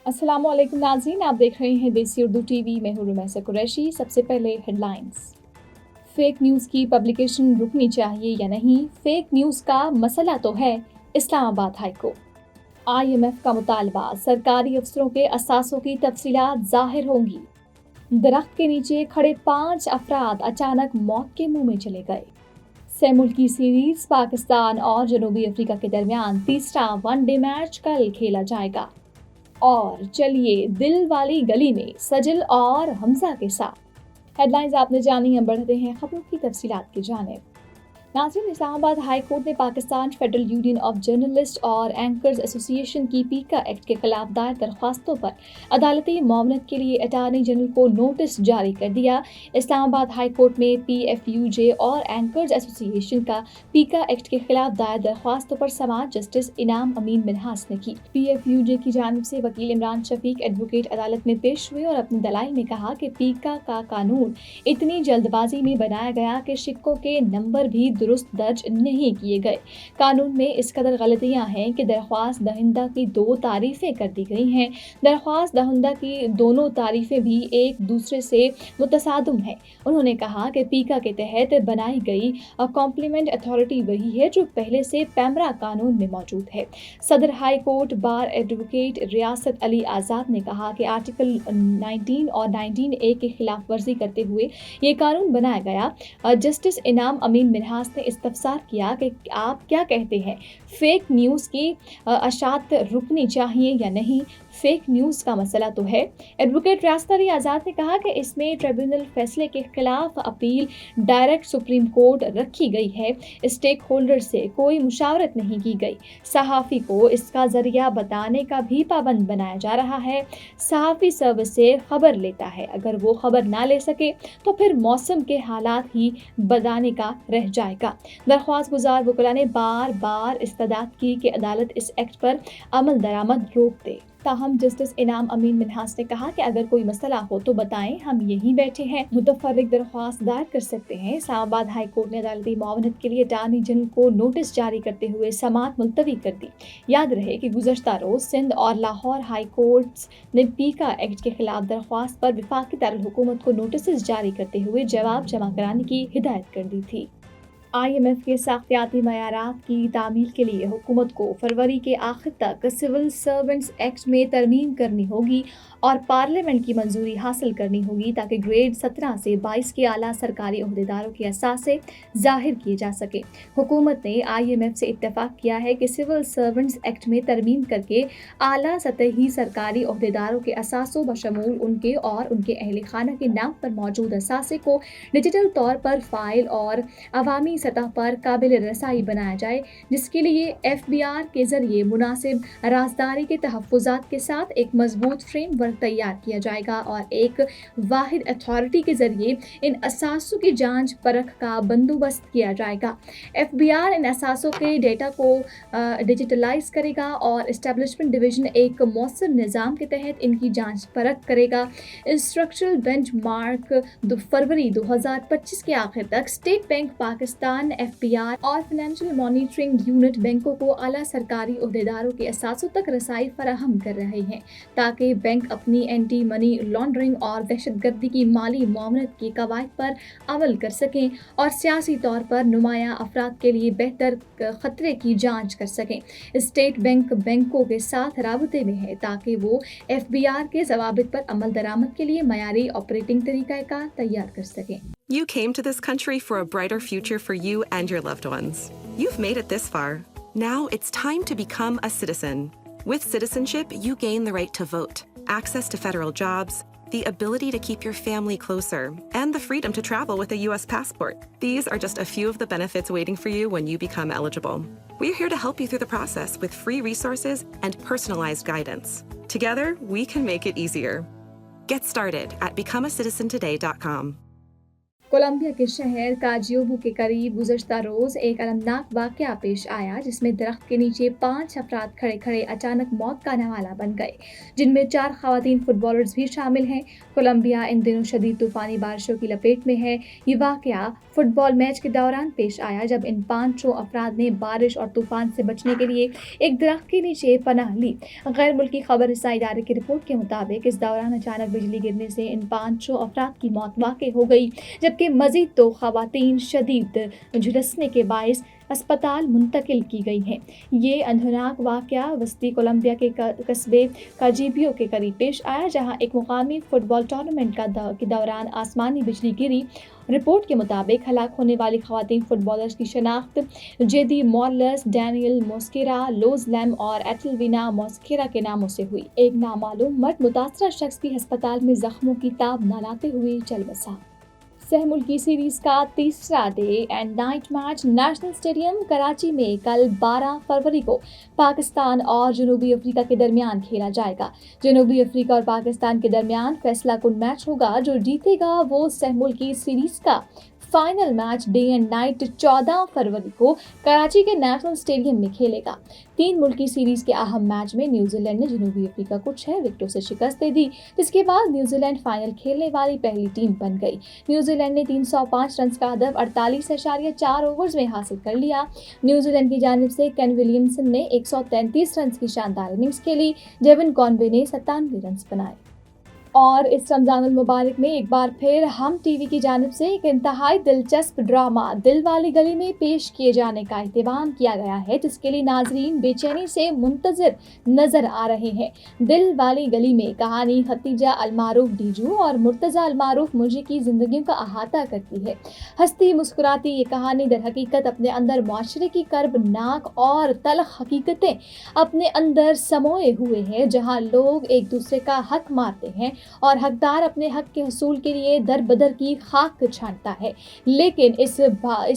अस्सलाम वालेकुम नाज़रीन, आप देख रहे हैं देसी उर्दू टीवी। मैं हूं रुमैसा कुरैशी। सबसे पहले हेडलाइंस। फेक न्यूज़ की पब्लिकेशन रुकनी चाहिए या नहीं? फेक न्यूज़ का मसला तो है इस्लामाबाद हाई कोर्ट। IMF का मुतालबा, सरकारी अफसरों के असासों की तफसीलात ज़ाहिर होंगी। दरख्त के नीचे खड़े 5 अफराद अचानक मौत के मुंह में चले गए। से मुल्की सीरीज पाकिस्तान और जनूबी अफ्रीका के दरमियान तीसरा वनडे मैच कल खेला जाएगा। और चलिए दिल वाली गली में सजिल और हमजा के साथ हेडलाइंस आपने जानी। हम बढ़ते हैं खबरों की तफसीलात की जानिब। नाज़रीन, इस्लामाबाद हाई कोर्ट ने Pakistan federal union of journalist और एंकर्स एसोसिएशन की पीका एक्ट के खिलाफ दायर दरख्वास्तों पर अदालती मामलत के लिए अटॉर्नी जनरल को नोटिस जारी कर दिया। इस्लामाबाद हाई कोर्ट में PFUJ और एंकर्स एसोसिएशन का पीका एक्ट के खिलाफ दायर दरख्वास्तों पर समाअत जस्टिस इनाम अमीन मिन्हास ने की। PFUJ की जानिब से वकील इमरान शफीक एडवोकेट अदालत में पेश हुए और अपने दलाइल में कहा कि पीका का कानून इतनी जल्दबाजी में बनाया गया कि सिक्कों के नंबर भी दुरुस्त दर्ज नहीं किए गए। कानून में इस कदर गलतियां हैं कि दरख्वास्त दहिंदा की 2 तारीफें कर दी गई हैं। दरख्वास्त दहिंदा की दोनों तारीफें भी एक दूसरे से मुतसादम हैं। उन्होंने कहा कि पीका के तहत बनाई गई कॉम्प्लीमेंट अथॉरिटी वही है जो पहले से पैमरा कानून में मौजूद है। सदर हाई कोर्ट बार एडवोकेट रियासत अली आज़ाद ने कहा कि आर्टिकल 19 और 19A की खिलाफ वर्जी करते हुए ये कानून बनाया गया। जस्टिस इनाम अमीन मिन्हास ने इस्तफसार किया कि आप क्या कहते हैं, फेक न्यूज़ की अशात रुकनी चाहिए या नहीं? फेक न्यूज़ का मसला तो है। एडवोकेट रियासत अली आज़ाद ने कहा कि इसमें ट्रिब्यूनल फैसले के खिलाफ अपील डायरेक्ट सुप्रीम कोर्ट रखी गई है। स्टेक होल्डर से कोई मुशावरत नहीं की गई। सहाफ़ी को इसका जरिया बताने का भी पाबंद बनाया जा रहा है। सहाफ़ी सर्विस से खबर लेता है, अगर वो खबर ना ले सके तो फिर मौसम के हालात ही बताने का रह जाएगा। दरख्वास्त गुजार वकला ने बार बार इस्तदाद की कि अदालत इस एक्ट पर अमल दरामद रोक दे। ताहम जस्टिस इनाम अमीन मिन्हास ने कहा कि अगर कोई मसला हो तो बताएं, हम यहीं बैठे हैं। मुतफर्रिक दरख्वास्त दायर कर सकते हैं। इस्लामाबाद हाई कोर्ट ने अदालती मुआवनत के लिए अटॉर्नी जनरल को नोटिस जारी करते हुए समाअत मुलतवी कर दी। याद रहे कि गुज़श्ता रोज सिंध और लाहौर हाई कोर्ट्स ने पीका एक्ट के खिलाफ दरख्वास्त पर वफाकी दारुल हुकूमत को नोटिस जारी करते हुए जवाब जमा कराने की हिदायत कर दी थी। IMF के साख्तियाती मयारात की तामील के लिए हुकूमत को फरवरी के आखिर तक सिविल सर्वेंट्स एक्ट में तरमीम करनी होगी और पार्लियामेंट की मंजूरी हासिल करनी होगी ताकि ग्रेड 17 से 22 के आला सरकारी ओहदेदारों के असासे जाहिर किए जा सके। हुकूमत ने IMF से इत्तेफाक किया है कि सिविल सर्वेंट्स एक्ट में तरमीम करके आला सतही सरकारी ओहदेदारों के असासों बशमूल उनके और उनके अहल खाना के नाम पर मौजूद असासे को डिजिटल तौर पर फाइल और अवामी सतह पर काबिल रसाई बनाया जाए, जिसके लिए FBR के जरिए मुनासिब राजदारी के तहफ़्फ़ुज़ात के साथ एक मजबूत फ्रेमवर्क तैयार किया जाएगा और एक वाहिद अथॉरिटी के जरिए इन असासों की जांच परख का बंदोबस्त किया जाएगा। FBR इन असासों के डेटा को डिजिटलाइज करेगा और एस्टेब्लिशमेंट डिवीज़न एक मौसर निज़ाम के तहत इनकी जांच परख करेगा। स्ट्रक्चरल बेंचमार्क फरवरी 2025 के आखिर तक स्टेट बैंक पाकिस्तान, FBR और फाइनेंशियल मॉनिटरिंग यूनिट बैंकों को आला सरकारी ओहदेदारों के असासों तक रसाई फराहम कर रहे हैं ताकि बैंक अपनी एंटी मनी लॉन्ड्रिंग और दहशतगर्दी की माली मुआवनत की कवायद पर अमल कर सकें और सियासी तौर पर नुमाया अफराद के लिए बेहतर खतरे की जांच कर सकें। स्टेट बैंक बैंकों के साथ राबते में है ताकि वो FBR के ज़वाबित पर अमल दरामद के लिए मयारी ऑपरेटिंग तरीक़ाकार तैयार कर सकें। You came to this country for a brighter future for you and your loved ones. You've made it this far. Now it's time to become a citizen. With citizenship, you gain the right to vote, access to federal jobs, the ability to keep your family closer, and the freedom to travel with a U.S. passport. These are just a few of the benefits waiting for you when you become eligible. We're here to help you through the process with free resources and personalized guidance. Together, we can make it easier. Get started at becomeacitizentoday.com. Colombia के शहर काजियोबू के करीब गुज़श्ता रोज़ एक अलमनाक वाक़या पेश आया जिसमें दरख्त के नीचे 5 अफराद खड़े खड़े अचानक मौत का नवाला बन गए, जिनमें 4 ख़वातीन फुटबॉलर्स भी शामिल हैं। कोलंबिया इन दिनों शदीद तूफ़ानी बारिशों की लपेट में है। ये वाक़या फुटबॉल मैच के दौरान पेश आया जब इन 5 अफराद ने बारिश और तूफ़ान से बचने के लिए एक दरख्त के नीचे पनाह ली। गैर मुल्की खबर रसाई इदारे की रिपोर्ट के मुताबिक इस दौरान अचानक बिजली गिरने से इन 5 अफराद की मौत वाक़ई हो गई, जबकि मज़ीद 2 ख़वातीन शदीद झुलसने के बायस अस्पताल मुंतकिल की गई हैं। ये अंधनाक वाक़या वस्ती कोलंबिया के कस्बे काजिबियो के करीब पेश आया, जहां एक मुकामी फुटबॉल टूर्नामेंट के दौरान आसमानी बिजली गिरी। रिपोर्ट के मुताबिक हलाक होने वाली ख़वातीन फुटबॉलर्स की शनाख्त जेदी मॉर्लस, डैनियल मोस्केरा, लोज लैम और एटलविना मोस्केरा के नामों से हुई। एक नामालूम मर्द मुतासरा शख्स भी अस्पताल में जख्मों की ताब न लाते हुए चल बसा। सह मुल्की सीरीज का तीसरा day and night match national stadium Karachi में कल 12 फरवरी को पाकिस्तान और जनूबी अफ्रीका के दरमियान खेला जाएगा। जनूबी अफ्रीका और पाकिस्तान के दरमियान फैसला कुन मैच होगा। जो जीतेगा वो सह मुल्की सीरीज का final match day and night 14 फरवरी को कराची के नेशनल स्टेडियम में खेलेगा। 3 मुल्की सीरीज के अहम मैच में न्यूजीलैंड ने जनूबी अफ्रीका को 6 विकेटों से शिकस्त दे दी, जिसके बाद न्यूजीलैंड फाइनल खेलने वाली पहली टीम बन गई। न्यूजीलैंड ने 305 रन का हदफ 48.4 ओवर्स में हासिल कर लिया। न्यूजीलैंड की जानिब से केन विलियमसन ने 133 रन की शानदार इनिंग्स खेली। डेविन कॉनवे ने 97 रन बनाए। और इस रमज़ानुल मुबारक में एक बार फिर हम टीवी की जानिब से एक इंतहाई दिलचस्प ड्रामा दिल वाली गली में पेश किए जाने का इंतज़ाम किया गया है, जिसके लिए नाजरीन बेचैनी से मुंतज़िर नज़र आ रहे हैं। दिल वाली गली में कहानी खतीजा अलमारूफ डीजू और मुर्तज़ा अलमारूफ मुंशी की ज़िंदगियों का अहाता करती है। हंसती मुस्कुराती ये कहानी दर हकीकत अपने अंदर माशरे की कर्बनाक और तल्ख हकीकतें अपने अंदर समोए हुए हैं, जहाँ लोग एक दूसरे का हक मारते हैं और हकदार अपने हक के हसूल के लिए दर बदर की खाक छांटता है। लेकिन इस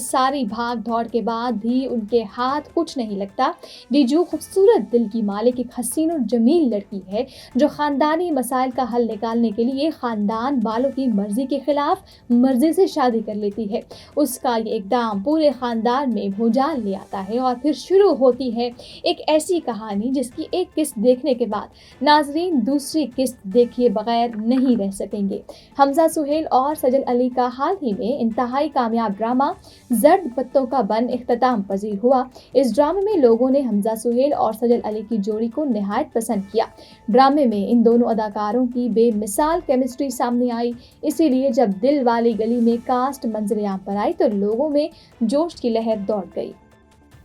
सारी भाग दौड़ के बाद भी उनके हाथ कुछ नहीं लगता। डीजू खूबसूरत दिल की मालिक एक हसीन और जमील लड़की है, जो ख़ानदानी मसाइल का हल निकालने के लिए ख़ानदान वालों की मर्जी के खिलाफ मर्जी से शादी कर लेती है। उसका ये इक़दाम पूरे ख़ानदान में भूचाल ले आता है और फिर शुरू होती है एक ऐसी कहानी जिसकी एक किस्त देखने के बाद नाजरीन दूसरी किस्त देखे बगैर नहीं रह सकेंगे। हमजा सुहेल और सजल अली का हाल ही में इंतहाई कामयाब ड्रामा जर्द पत्तों का बन इख्तिताम पजीर हुआ। इस ड्रामे में लोगों ने हमजा सुहेल और सजल अली की जोड़ी को निहायत पसंद किया। ड्रामे में इन दोनों अदाकारों की बेमिसाल केमिस्ट्री सामने आई, इसीलिए जब दिल वाली गली में कास्ट मंजर-ए-आम पर आई तो लोगों में जोश की लहर दौड़ गई।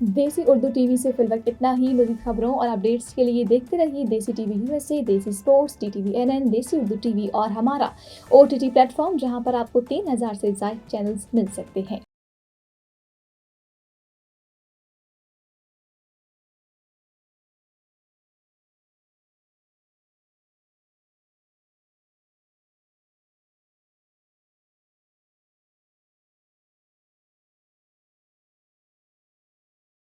देसी उर्दू टीवी से फिलवक्त इतना ही। मज़ीद खबरों और अपडेट्स के लिए देखते रहिए देसी टीवी USA, देसी स्पोर्ट्स, DTV NN, देसी उर्दू टीवी और हमारा OTT प्लेटफॉर्म, जहां पर आपको 3000 से ज़ायद चैनल्स मिल सकते हैं।